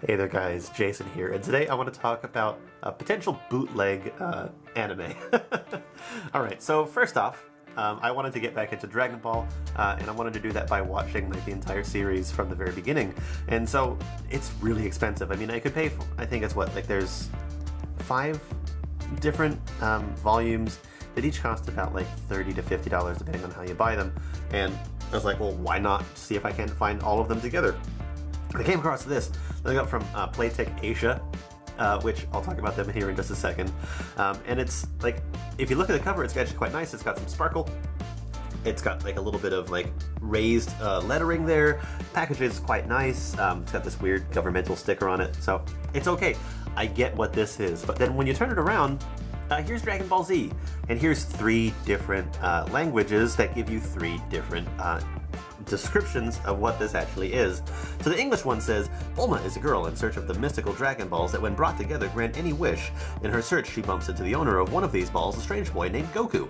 Hey there guys, Jason here, and today I want to talk about a potential bootleg anime. Alright, so first off, I wanted to get back into Dragon Ball, and I wanted to do that by watching the entire series from the very beginning, and so it's really expensive. I mean, I could pay, I think it's there's 5 different volumes that each cost about like $30 to $50 depending on how you buy them, and I was like, well, why not see if I can find all of them together. I came across this that I got from Playa Asia, which I'll talk about them here in just a second. And it's like, if you look at the cover, it's actually quite nice. It's got some sparkle. It's got like a little bit of like raised lettering there. Package is quite nice. It's got this weird governmental sticker on it, so it's okay. I get what this is, but then when you turn it around, here's Dragon Ball Z, and here's 3 different languages that give you 3 different descriptions of what this actually is. So the English one says, Bulma is a girl in search of the mystical Dragon Balls that when brought together grant any wish. In her search she bumps into the owner of one of these balls, a strange boy named Goku.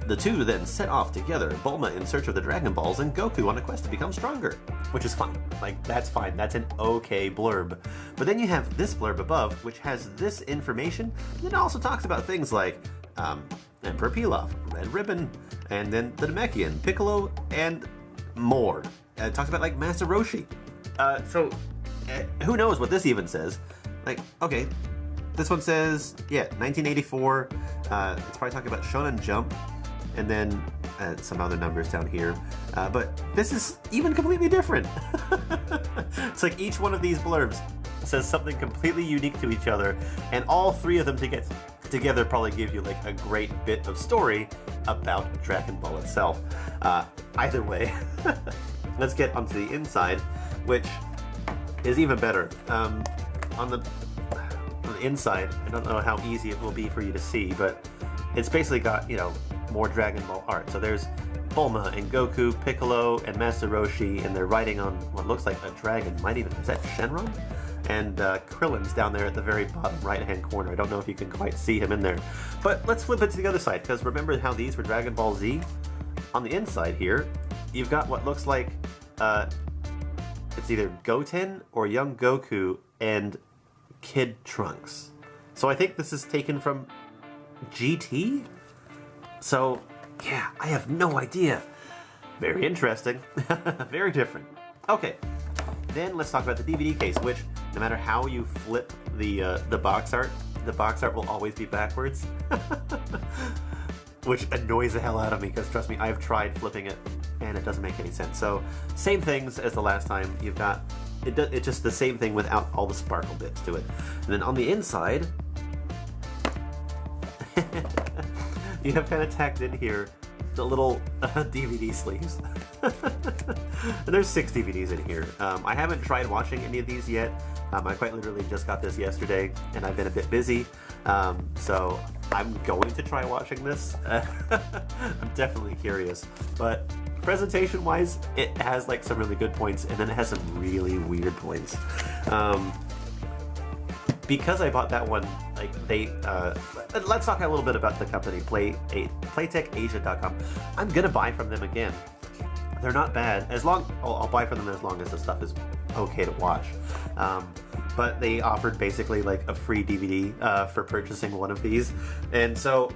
The two then set off together, Bulma in search of the Dragon Balls and Goku on a quest to become stronger. Which is fine. Like, that's fine. That's an okay blurb. But then you have this blurb above, which has this information, and it also talks about things like Emperor Pilaf, Red Ribbon, and then the Namekian, Piccolo, and more. It talks about like Master Roshi. So who knows what this even says? Like, okay, this one says, yeah, 1984. It's probably talking about Shonen Jump, and then some other numbers down here. But this is even completely different. It's like each one of these blurbs says something completely unique to each other, and all 3 of them together probably give you like a great bit of story about Dragon Ball itself. Either way, let's get onto the inside, which is even better. On the inside, I don't know how easy it will be for you to see, but it's basically got, you know, more Dragon Ball art. So there's Bulma and Goku, Piccolo, and Master Roshi, and they're riding on what looks like a dragon. Is that Shenron? And Krillin's down there at the very bottom right-hand corner. I don't know if you can quite see him in there. But let's flip it to the other side, because remember how these were Dragon Ball Z? On the inside here, you've got what looks like it's either Goten or Young Goku and Kid Trunks. So I think this is taken from GT? So, yeah, I have no idea. Very interesting. Very different. Okay, then let's talk about the DVD case, which no matter how you flip the box art will always be backwards. Which annoys the hell out of me, because trust me, I've tried flipping it and it doesn't make any sense. So same things as the last time. You've got it's just the same thing without all the sparkle bits to it. And then on the inside, you have kind of tacked in here the little DVD sleeves. There's 6 DVDs in here. I haven't tried watching any of these yet. I quite literally just got this yesterday, and I've been a bit busy, so I'm going to try watching this. I'm definitely curious, but presentation-wise, it has like some really good points, and then it has some really weird points. Because I bought that one, like let's talk a little bit about the company, PlayTechAsia.com. I'm gonna buy from them again. They're not bad. I'll buy from them as long as the stuff is okay to watch. But they offered basically like a free DVD for purchasing one of these, and so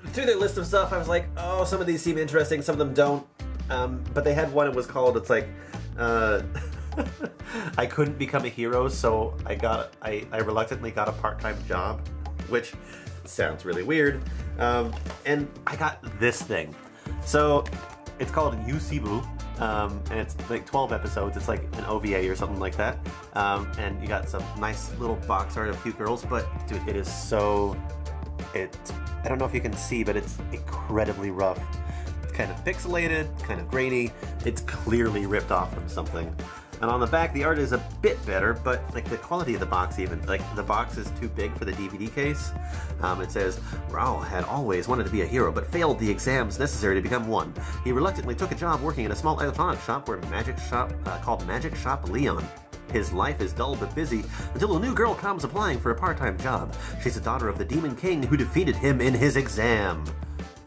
through their list of stuff, I was like, oh, some of these seem interesting, some of them don't. But they had one. It was called. It's like. I couldn't become a hero, so I reluctantly got a part-time job, which sounds really weird. And I got this thing. So it's called Yusibu, and it's like 12 episodes. It's like an OVA or something like that. And you got some nice little box art of cute girls, but dude, it is I don't know if you can see, but it's incredibly rough. It's kind of pixelated, kind of grainy. It's clearly ripped off from something. And on the back, the art is a bit better, but like the quality of the box even, like the box is too big for the DVD case. It says, Raul had always wanted to be a hero, but failed the exams necessary to become one. He reluctantly took a job working in a small electronics shop called Magic Shop Leon. His life is dull but busy until a new girl comes applying for a part-time job. She's the daughter of the Demon King who defeated him in his exam.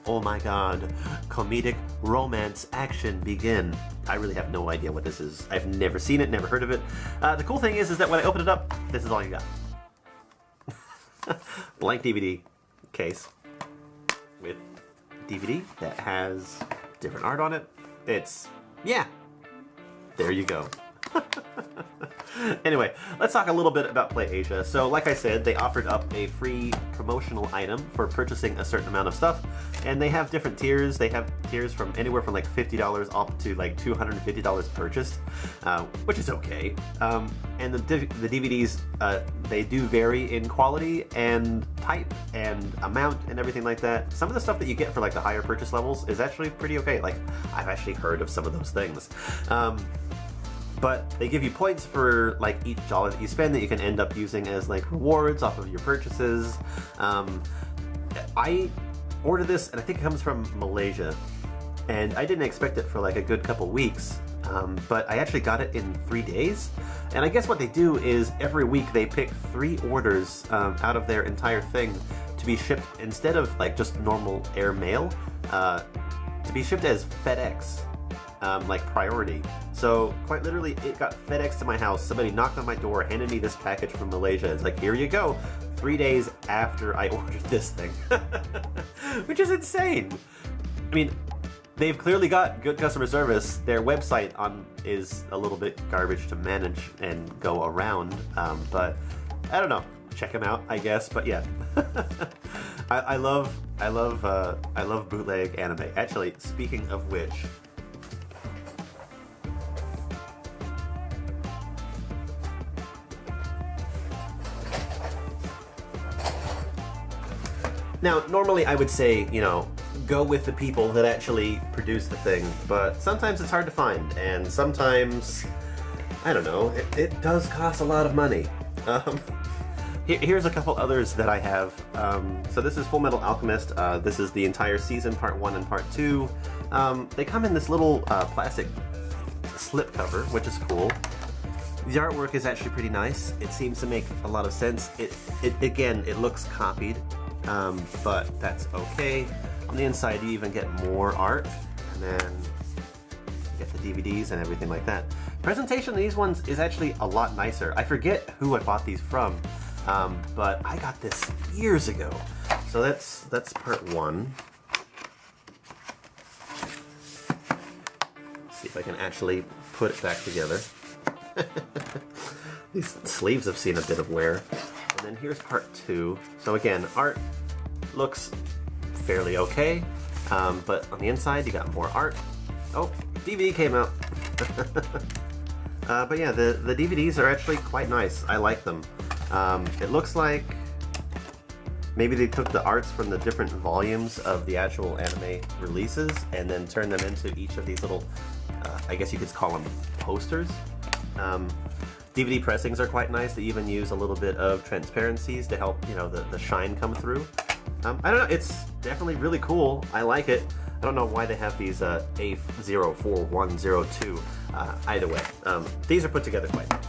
Oh my god. Comedic romance action begin. I really have no idea what this is. I've never seen it, never heard of it. The cool thing is that when I open it up, this is all you got. Blank DVD case with DVD that has different art on it. Yeah, there you go. Anyway, let's talk a little bit about Playa. So like I said, they offered up a free promotional item for purchasing a certain amount of stuff, and they have different tiers. They have tiers from anywhere from like $50 up to like $250 purchased, which is okay. And the DVDs, they do vary in quality and type and amount and everything like that. Some of the stuff that you get for like the higher purchase levels is actually pretty okay. Like, I've actually heard of some of those things. But they give you points for like each dollar that you spend that you can end up using as like rewards off of your purchases. I ordered this, and I think it comes from Malaysia, and I didn't expect it for like a good couple weeks, but I actually got it in 3 days. And I guess what they do is every week they pick 3 orders out of their entire thing to be shipped, instead of like just normal air mail, to be shipped as FedEx. Like priority. So quite literally, it got FedEx to my house. Somebody knocked on my door, handed me this package from Malaysia. It's like, here you go. 3 days after I ordered this thing. Which is insane. I mean, they've clearly got good customer service. Their website is a little bit garbage to manage and go around, but I don't know. Check them out, I guess. But yeah, I love bootleg anime. Actually, speaking of which. Now, normally I would say, you know, go with the people that actually produce the thing, but sometimes it's hard to find, and sometimes, I don't know, it does cost a lot of money. Here's a couple others that I have. So this is Full Metal Alchemist. This is the entire season, part 1 and part 2. They come in this little plastic slipcover, which is cool. The artwork is actually pretty nice. It seems to make a lot of sense. Again, it looks copied. But that's okay. On the inside, you even get more art, and then you get the DVDs and everything like that. Presentation of these ones is actually a lot nicer. I forget who I bought these from, but I got this years ago. So that's part 1. Let's see if I can actually put it back together. These sleeves have seen a bit of wear. And then here's part 2. So again, art looks fairly okay, but on the inside you got more art. Oh, DVD came out. But yeah, the DVDs are actually quite nice. I like them. It looks like maybe they took the arts from the different volumes of the actual anime releases and then turned them into each of these little, I guess you could call them posters. DVD pressings are quite nice. They even use a little bit of transparencies to help, you know, the shine come through. I don't know, it's definitely really cool. I like it. I don't know why they have these A04102. Either way, these are put together quite nice.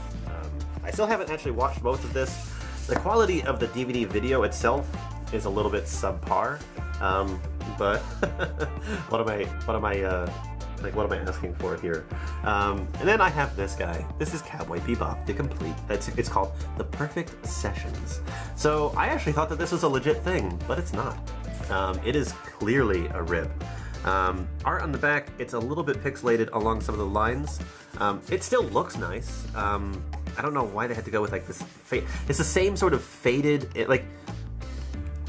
I still haven't actually watched most of this. The quality of the DVD video itself is a little bit subpar, but what am I asking for here? And then I have this guy. This is Cowboy Bebop, the complete. It's called The Perfect Sessions. So I actually thought that this was a legit thing, but it's not. It is clearly a rip. Art on the back, it's a little bit pixelated along some of the lines. It still looks nice. I don't know why they had to go with like this it's the same sort of faded,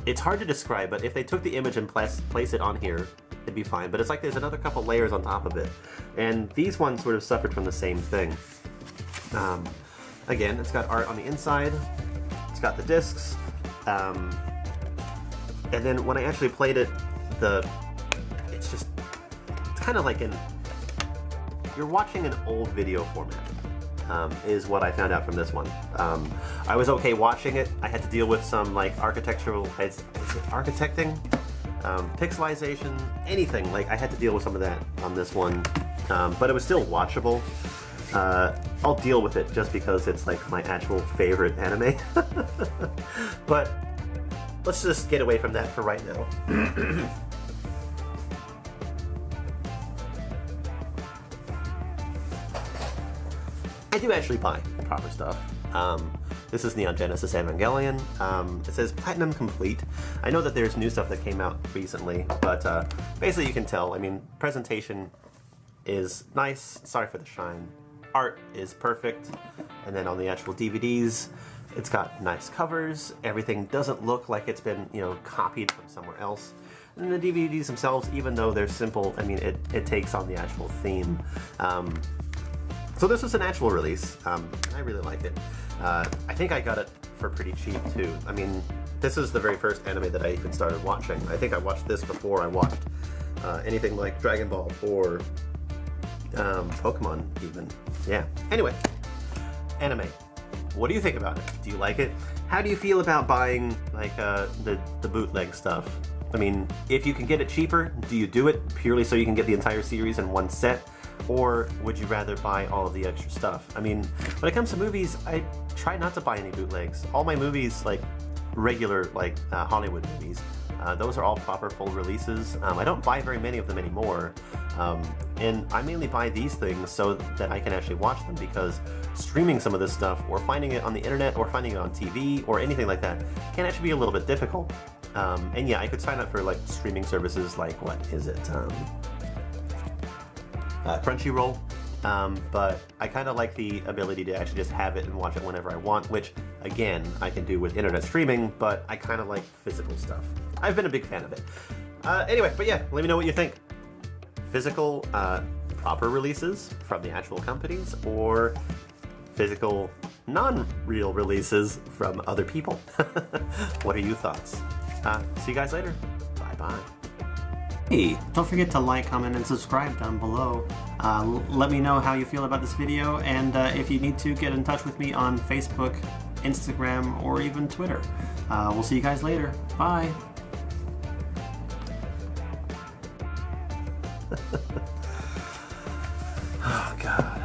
it's hard to describe, but if they took the image and place it on here, it'd be fine. But it's like there's another couple layers on top of it. And these ones sort of suffered from the same thing. Again, it's got art on the inside. It's got the discs. And then when I actually played it, it's kind of like you're watching an old video format. Is what I found out from this one. I was okay watching it. I had to deal with some like architectural, is it architecting? Pixelization, anything. Like I had to deal with some of that on this one, but it was still watchable. I'll deal with it just because it's like my actual favorite anime. But let's just get away from that for right now. do actually buy proper stuff. This is Neon Genesis Evangelion. It says Platinum Complete. I know that there's new stuff that came out recently, but basically you can tell. I mean, presentation is nice. Sorry for the shine. Art is perfect. And then on the actual DVDs, it's got nice covers. Everything doesn't look like it's been, you know, copied from somewhere else. And the DVDs themselves, even though they're simple, I mean, it takes on the actual theme. So this was an actual release. I really like it. I think I got it for pretty cheap too. I mean, this is the very first anime that I even started watching. I think I watched this before I watched anything like Dragon Ball or Pokemon even. Yeah. Anyway, anime. What do you think about it? Do you like it? How do you feel about buying like the bootleg stuff? I mean, if you can get it cheaper, do you do it purely so you can get the entire series in one set? Or would you rather buy all of the extra stuff? I mean, when it comes to movies, I try not to buy any bootlegs. All my movies, like regular like Hollywood movies, those are all proper full releases. I don't buy very many of them anymore. And I mainly buy these things so that I can actually watch them, because streaming some of this stuff or finding it on the internet or finding it on TV or anything like that can actually be a little bit difficult. And yeah, I could sign up for like streaming services like, what is it? Crunchyroll, but I kind of like the ability to actually just have it and watch it whenever I want, which again I can do with internet streaming, but I kind of like physical stuff. I've been a big fan of it. Anyway, but yeah, let me know what you think. Physical, proper releases from the actual companies, or physical, non-real releases from other people? What are your thoughts? See you guys later. Bye-bye. Hey, don't forget to like, comment, and subscribe down below. Let me know how you feel about this video, and if you need to, get in touch with me on Facebook, Instagram, or even Twitter. We'll see you guys later. Bye! Oh, God.